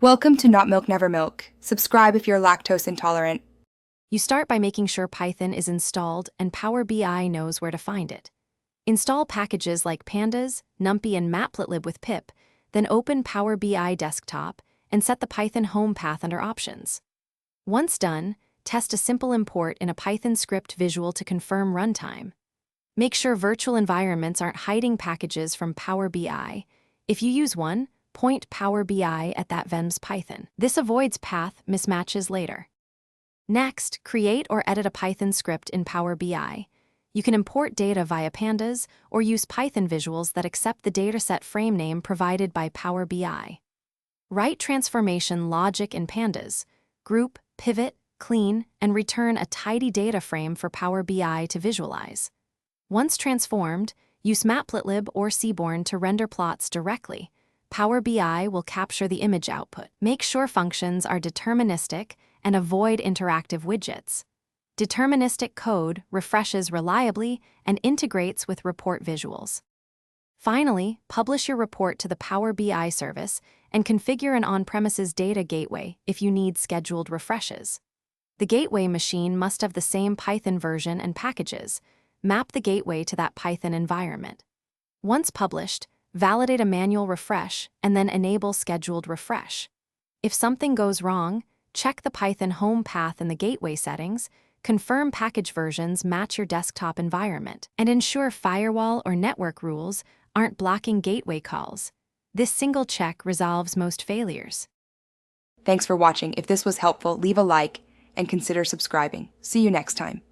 Welcome to Not Milk Never Milk. Subscribe if you're lactose intolerant. You start by making sure Python is installed and Power BI knows where to find it. Install packages like pandas, numpy, and matplotlib with pip, then open Power BI Desktop and set the Python home path under Options. Once done, test a simple import in a Python script visual to confirm runtime. Make sure virtual environments aren't hiding packages from Power BI. If you use one, point Power BI at that VEM's Python. This avoids path mismatches later. Next, create or edit a Python script in Power BI. You can import data via pandas or use Python visuals that accept the dataset frame name provided by Power BI. Write transformation logic in pandas, group, pivot, clean, and return a tidy data frame for Power BI to visualize. Once transformed, use matplotlib or Seaborn to render plots directly. Power BI will capture the image output. Make sure functions are deterministic and avoid interactive widgets. Deterministic code refreshes reliably and integrates with report visuals. Finally, publish your report to the Power BI service and configure an on-premises data gateway if you need scheduled refreshes. The gateway machine must have the same Python version and packages. Map the gateway to that Python environment. Once published, validate a manual refresh and then enable scheduled refresh. If something goes wrong, check the Python home path in the gateway settings, confirm package versions match your desktop environment, and ensure firewall or network rules aren't blocking gateway calls. This single check resolves most failures. Thanks for watching. If this was helpful, leave a like and consider subscribing. See you next time.